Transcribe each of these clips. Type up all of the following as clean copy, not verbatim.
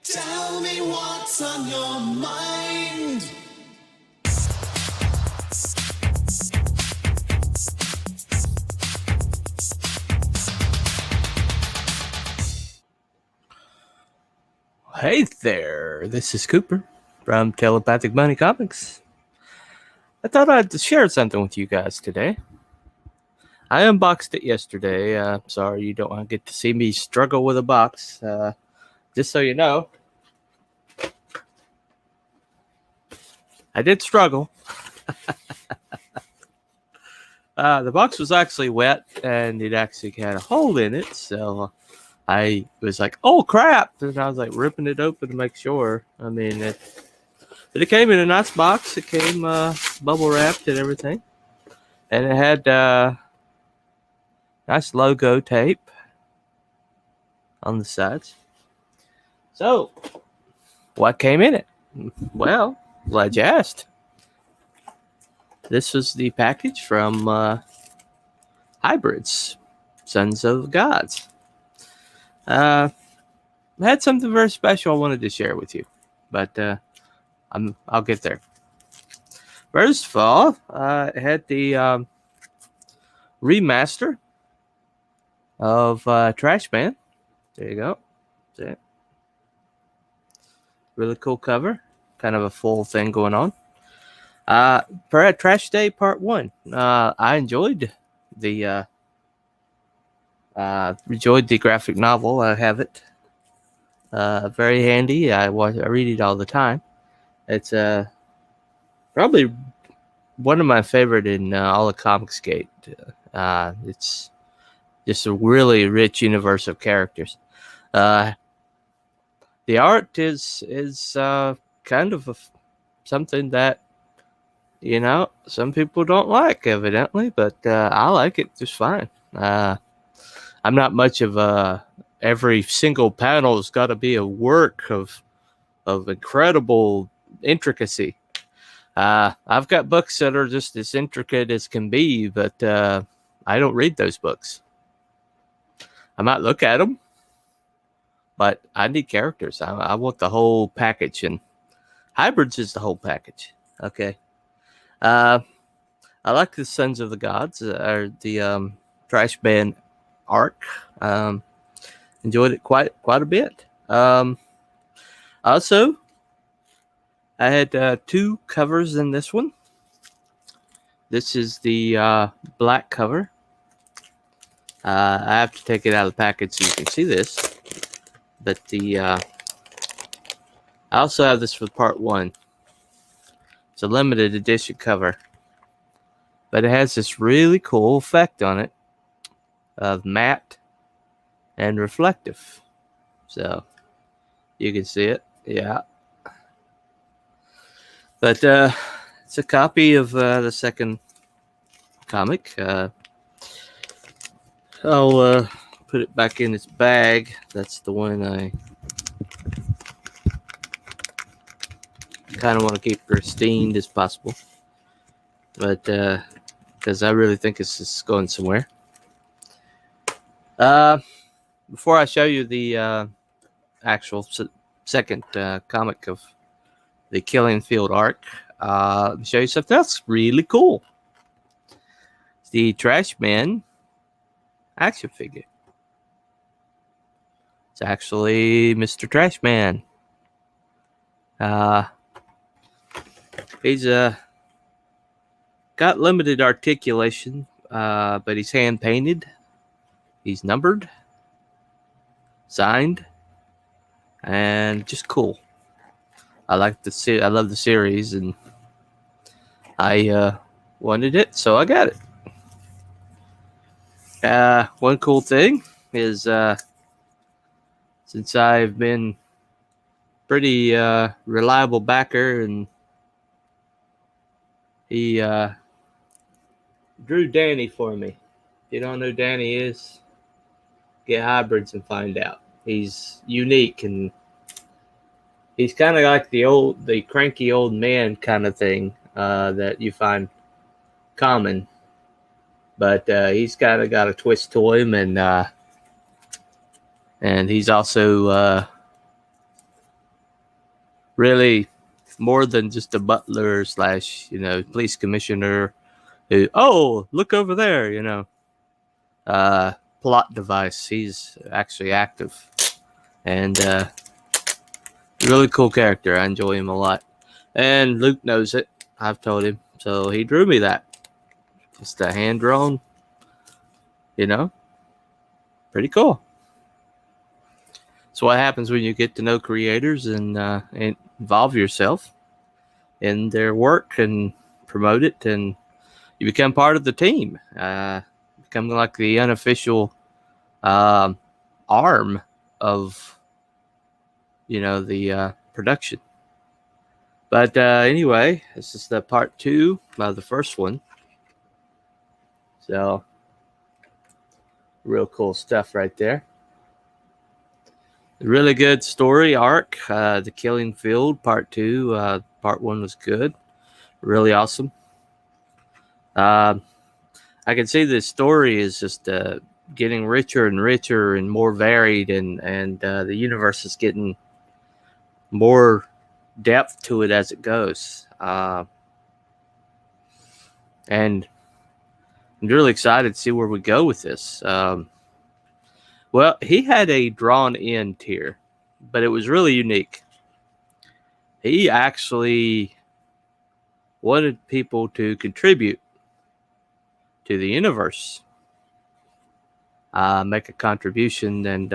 Tell me what's on your mind. Hey there, this is Cooper from Telepathic Money Comics. I thought I'd share something with you guys today. I unboxed it yesterday. Sorry you don't want to get to see me struggle with a box. Just so you know, I did struggle. The box was actually wet and it actually had a hole in it, so I was like, oh crap! And I was like ripping it open to make sure. I mean, but it came in a nice box. It came bubble wrapped and everything. And it had nice logo tape on the sides. So, what came in it? Well, glad you asked. This was the package from Hybrids, Sons of the Gods. I had something very special I wanted to share with you, but I'll get there. First of all, it had the remaster of Trash Man. There you go. See it? Really cool cover. Kind of a full thing going on. Trash Day Part 1. I enjoyed the graphic novel. I have it. Very handy. I read it all the time. It's probably one of my favorite in all of Comicsgate. It's just a really rich universe of characters. The art is kind of something that some people don't like, evidently, but I like it just fine. I'm not much of every single panel's got to be a work of incredible intricacy. I've got books that are just as intricate as can be, but I don't read those books. I might look at them, but I need characters. I want the whole package, and Hybrids is the whole package. Okay. I like the Sons of the Gods, or the Trash Man arc. Enjoyed it quite a bit. Also, I had two covers in this one. This is the black cover. I have to take it out of the package so you can see this. But I also have this for Part 1. It's a limited edition cover. But it has this really cool effect on it of matte and reflective. So, you can see it. Yeah. But it's a copy of the second comic. I'll put it back in its bag. That's the one I kind of want to keep pristine as possible. But because I really think it's just going somewhere. Before I show you the actual second comic of the Killing Field arc, let me show you something else really cool. It's the Trash Man action figure. It's actually Mr. Trash Man. He's got limited articulation, but he's hand painted. He's numbered, signed, and just cool. I love the series, and I wanted it, so I got it. One cool thing is since I've been pretty reliable backer, and he drew Danny for me. If you don't know who Danny is, get Hybrids and find out. He's unique, and he's kind of like the cranky old man kind of thing that you find common. But he's kind of got a twist to him, and he's also really more than just a butler slash, police commissioner who, oh, look over there, plot device. He's actually active and really cool character. I enjoy him a lot. And Luke knows it. I've told him. So he drew me that. Just a hand drawn, pretty cool. So what happens when you get to know creators and involve yourself in their work and promote it, and you become part of the team, become like the unofficial arm of the production. But anyway, this is the part 2 of the first one. So real cool stuff right there. Really good story arc. The Killing Field part 2. Part 1 was good. Really awesome. I can see the story is just getting richer and richer and more varied, and the universe is getting more depth to it as it goes. And I'm really excited to see where we go with this. Well, he had a drawn-in tier, but it was really unique. He actually wanted people to contribute to the universe, make a contribution, and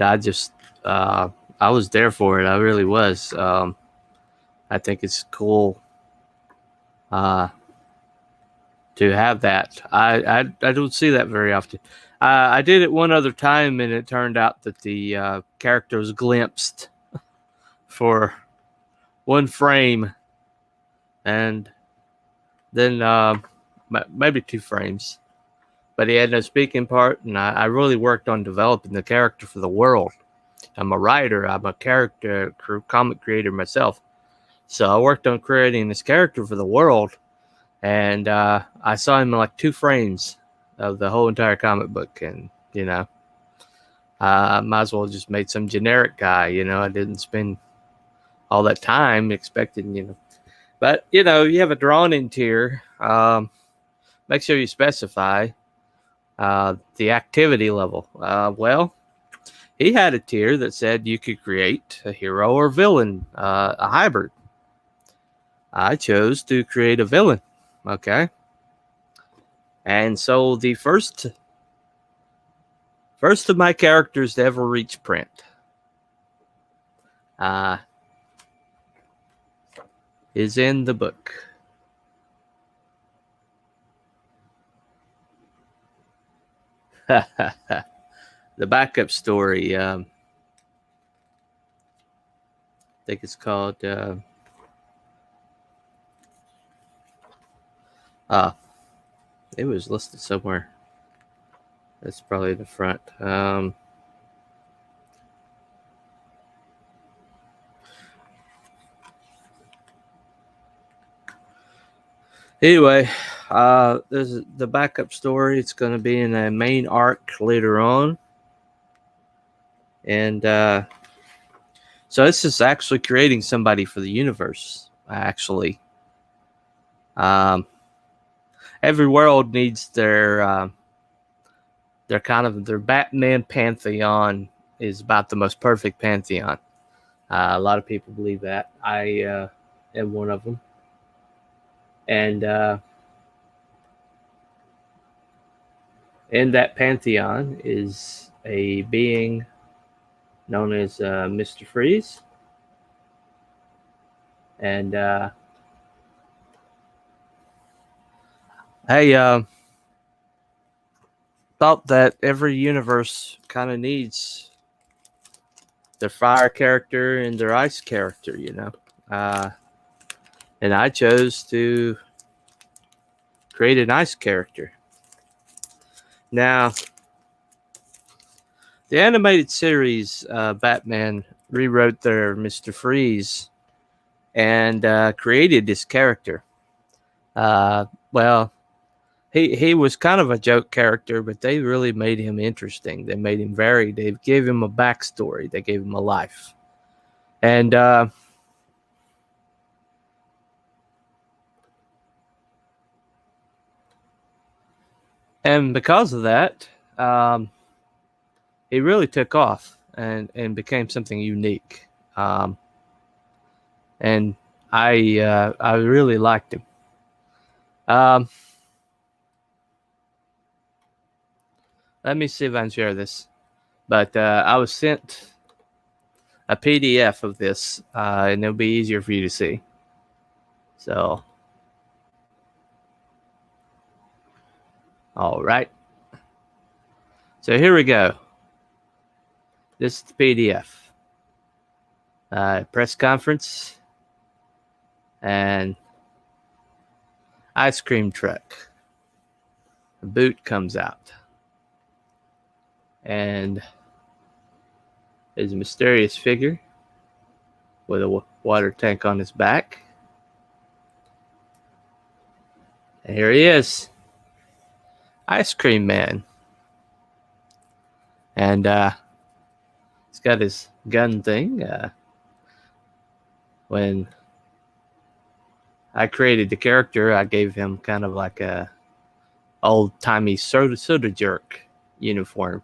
I just I was there for it. I really was. I think it's cool to have that. I don't see that very often. I did it one other time, and it turned out that the character was glimpsed for one frame, and then maybe 2 frames. But he had no speaking part, and I really worked on developing the character for the world. I'm a writer. I'm a comic creator myself. So I worked on creating this character for the world, and I saw him in like 2 frames of the whole entire comic book, and I might as well just made some generic guy. I didn't spend all that time expecting, But you have a drawn-in tier. Make sure you specify the activity level. Well, he had a tier that said you could create a hero or villain, a hybrid. I chose to create a villain. Okay. And so the first of my characters to ever reach print is in the book. The backup story. I think it's called it was listed somewhere. That's probably the front. Anyway, this is the backup story. It's going to be in a main arc later on. And so this is actually creating somebody for the universe, actually. Every world needs their Batman pantheon is about the most perfect pantheon. A lot of people believe that. I am one of them. And in that pantheon is a being known as Mr. Freeze. And I thought that every universe kind of needs their fire character and their ice character, and I chose to create an ice character. Now, the animated series, Batman rewrote their Mr. Freeze and created this character. Well, he was kind of a joke character, but they really made him interesting. They made him varied. They gave him a backstory. They gave him a life, and because of that, he really took off and became something unique. And I really liked him. Let me see if I can share this. But I was sent a PDF of this, and it'll be easier for you to see. So, all right. So here we go. This is the PDF. Press conference and ice cream truck. The boot comes out. And there's a mysterious figure with a water tank on his back. And here he is, Ice Cream Man. And he's got his gun thing. When I created the character, I gave him kind of like a old-timey soda jerk uniform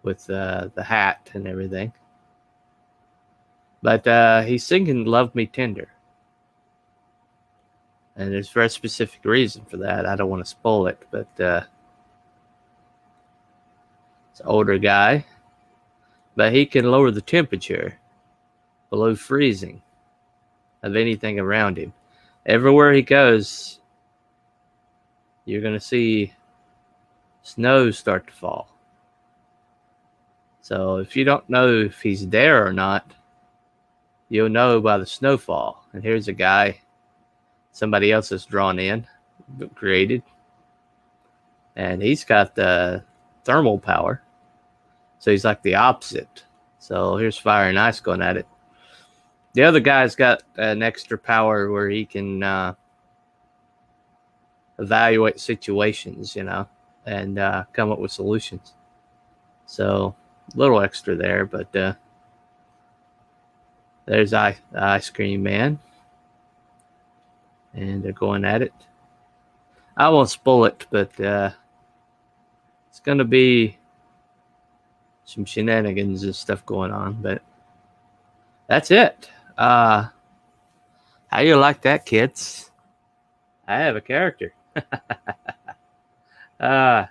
with the hat and everything. But he's singing Love Me Tender. And there's a very specific reason for that. I don't want to spoil it, but it's an older guy. But he can lower the temperature below freezing of anything around him. Everywhere he goes, you're going to see snow start to fall. So if you don't know if he's there or not, you'll know by the snowfall. And here's a guy somebody else has drawn in, created. And he's got the thermal power. So he's like the opposite. So here's fire and ice going at it. The other guy's got an extra power where he can evaluate situations, and come up with solutions. So a little extra there, but there's Ice Cream Man. And they're going at it. I won't spoil it, but it's going to be some shenanigans and stuff going on. But that's it. How you like that, kids? I have a character. I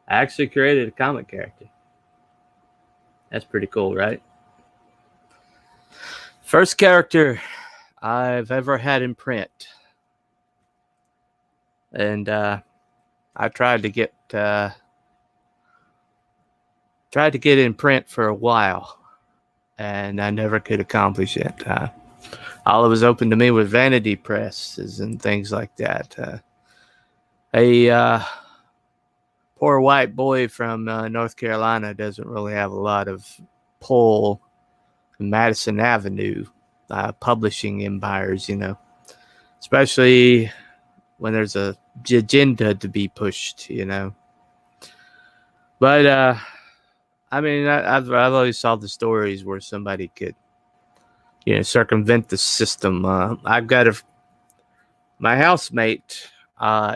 actually created a comic character. That's pretty cool, right? First character I've ever had in print. And I tried to get in print for a while, and I never could accomplish it. All it was open to me was vanity presses and things like that. A poor white boy from North Carolina doesn't really have a lot of pull in Madison Avenue publishing empires, especially when there's a agenda to be pushed, But I mean, I've always saw the stories where somebody could, circumvent the system. I've got my housemate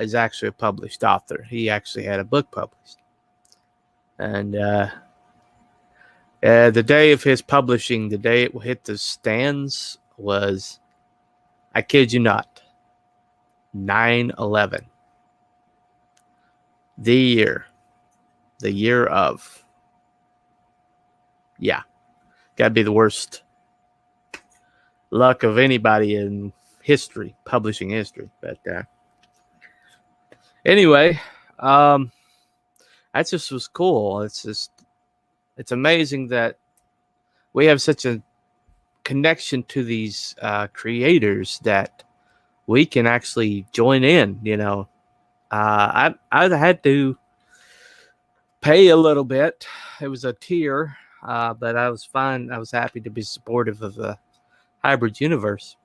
is actually a published author. He actually had a book published, and the day of his publishing, the day it will hit the stands was, I kid you not, 9/11. The year of. Yeah, gotta be the worst luck of anybody in history, publishing history. But anyway, that just was cool. It's amazing that we have such a connection to these creators that we can actually join in. I had to pay a little bit. It was a tier. But I was fine. I was happy to be supportive of the hybrid universe.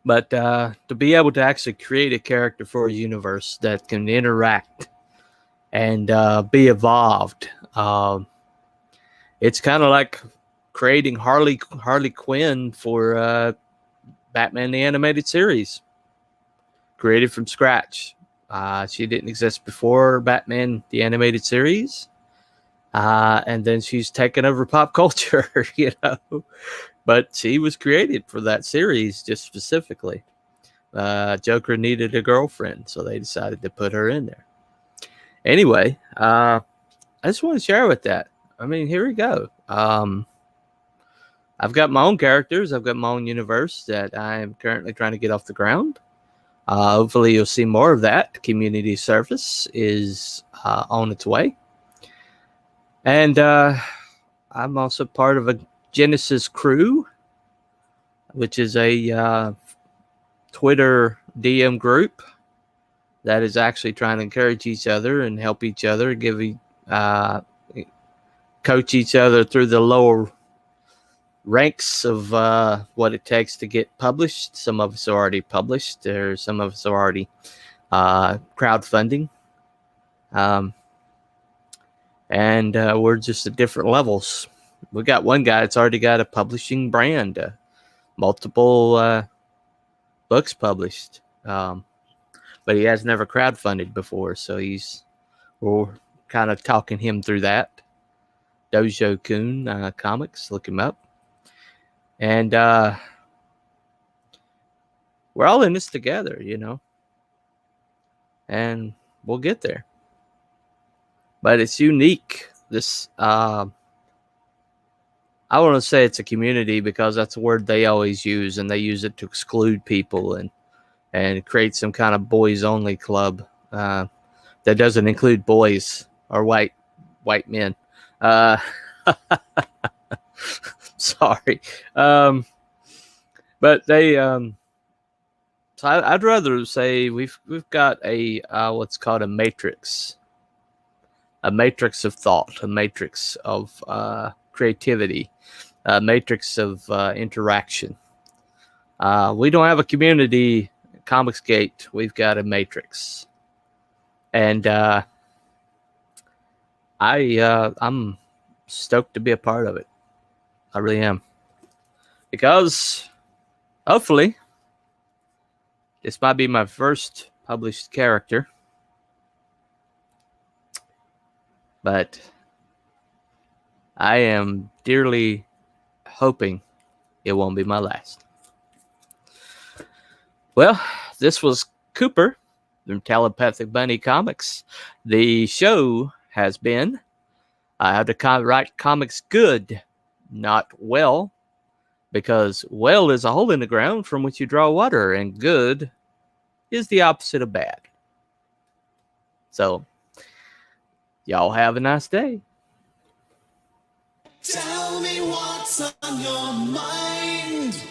But to be able to actually create a character for a universe that can interact and be evolved, it's kind of like creating Harley Quinn for Batman the Animated Series, created from scratch. She didn't exist before Batman the Animated Series, and then she's taken over pop culture, you know. But she was created for that series just specifically. Joker needed a girlfriend, so they decided to put her in there. Anyway, I just want to share with that. I mean, here we go. I've got my own characters. I've got my own universe that I am currently trying to get off the ground. Hopefully, you'll see more of that. Community service is on its way. And I'm also part of a Genesis crew, which is a Twitter DM group that is actually trying to encourage each other and help each other, coach each other through the lower ranks of what it takes to get published. Some of us are already published, or some of us are already crowdfunding. And we're just at different levels. We got one guy that's already got a publishing brand, multiple books published, but he has never crowdfunded before, so we're kind of talking him through that. Dojo Kun Comics, look him up. And we're all in this together, you know, and we'll get there. But it's unique. This, I want to say it's a community because that's a word they always use, and they use it to exclude people and create some kind of boys only club that doesn't include boys or white men. Sorry. But they, so I'd rather say we've got a what's called a matrix of thought, a matrix of creativity, a matrix of interaction. We don't have a community, Comicsgate. We've got a matrix, and I'm stoked to be a part of it. I really am, because hopefully this might be my first published character, but I am dearly hoping it won't be my last. Well, this was Cooper from Telepathic Bunny Comics. The show has been I have to write comics good, not well, because well is a hole in the ground from which you draw water, and good is the opposite of bad. So, y'all have a nice day. Tell me what's on your mind.